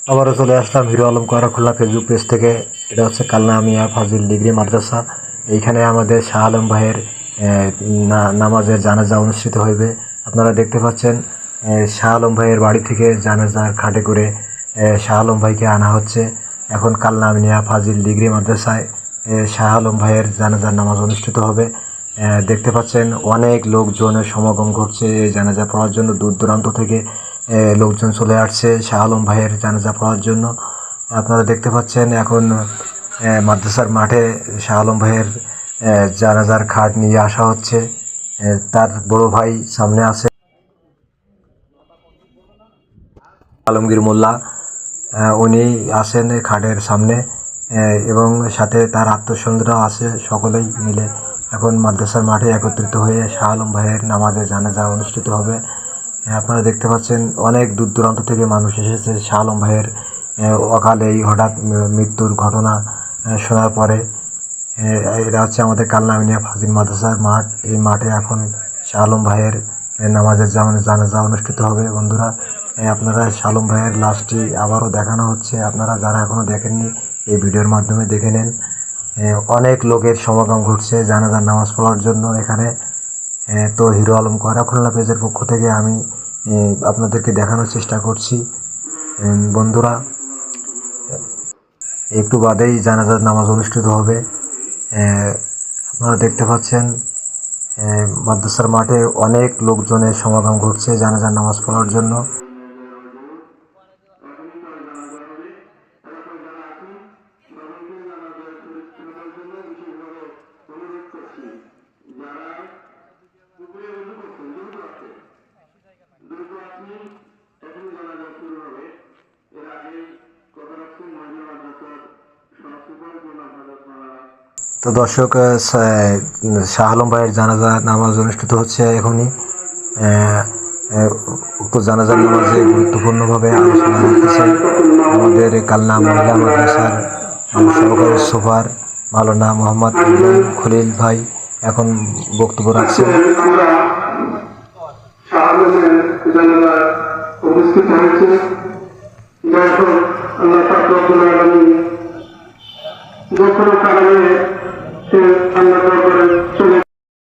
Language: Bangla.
আবারও চলে আসলাম হিরো আলম কয়রা খুলনা ফেসবুক পেজ থেকে। এটা হচ্ছে কালনা মিয়া ফাজিল ডিগ্রি মাদ্রাসা। এইখানে আমাদের শাহ আলম ভাইয়ের নামাজের জানাজা অনুষ্ঠিত হইবে। আপনারা দেখতে পাচ্ছেন শাহ আলম ভাইয়ের বাড়ি থেকে জানাজার খাটে করে শাহ আলম ভাইকে আনা হচ্ছে। এখন কালনা মিয়া ফাজিল ডিগ্রি মাদ্রাসায় শাহ আলম ভাইয়ের জানাজার নামাজ অনুষ্ঠিত হবে। দেখতে পাচ্ছেন অনেক লোকজনের সমাগম ঘটছে এই জানাজা পড়ার জন্য। দূর দূরান্ত থেকে লোকজন চলে আসছে শাহ আলম ভাইয়ের জানাজা পড়ার জন্য। আপনারা দেখতে পাচ্ছেন এখন মাদ্রাসার মাঠে শাহ আলম ভাইয়ের জানাজার খাট নিয়ে আসা হচ্ছে। তার বড় ভাই সামনে আছে আলমগীর মোল্লা, উনি আছেন খাটের সামনে এবং সাথে তার আত্মীয়স্বজনরাও আছে। সকলেই মিলে এখন মাদ্রাসার মাঠে একত্রিত হয়ে শাহ আলম ভাইয়ের নামাজে জানাজা অনুষ্ঠিত হবে। আপনারা দেখতে পাচ্ছেন অনেক দূর দূরান্ত থেকে মানুষ এসেছে শাহ আলম ভাইয়ের অকালে এই হঠাৎ মৃত্যুর ঘটনা শোনার পরে। এটা হচ্ছে আমাদের কালনা মিয়া ফাজিল মাদ্রাসার মাঠ। এই মাঠে এখন শাহ আলম ভাইয়ের নামাজের জানাজা অনুষ্ঠিত হবে। বন্ধুরা, আপনারা শাহ আলম ভাইয়ের লাশটি আবারও দেখানো হচ্ছে। আপনারা যারা এখনও দেখেননি এই ভিডিওর মাধ্যমে দেখে নেন। অনেক লোকের সমাগম ঘটছে জানাজার নামাজ পড়ার জন্য এখানে। তো হিরো আলম কয়রা খুলনা পেজের পক্ষ থেকে আমি আপনাদেরকে দেখানোর চেষ্টা করছি। বন্ধুরা, একটু বাদেই জানাজার নামাজ অনুষ্ঠিত হবে। আপনারা দেখতে পাচ্ছেন মাদ্রাসার মাঠে অনেক লোকজনের সমাগম ঘটছে জানাজার নামাজ পড়ার জন্য। তো দর্শক, শাহ আলম ভাইয়ের জানাজা নামাজ অনুষ্ঠিত হচ্ছে এখনই। উক্ত জানাজার নামাজে গুরুত্বপূর্ণভাবে আলোচনা করতেছে আমাদের কালনা মহিলা মাদ্রাসার সহকারী সুপার মাওলানা মোহাম্মদ ইব্রাহিম খলিল ভাই এখন বক্তব্য রাখছেন। উপস্থিত হয়েছে আল্লাহ পাক রব্বুল আলামিন যখন কারণে সে আল্লাহ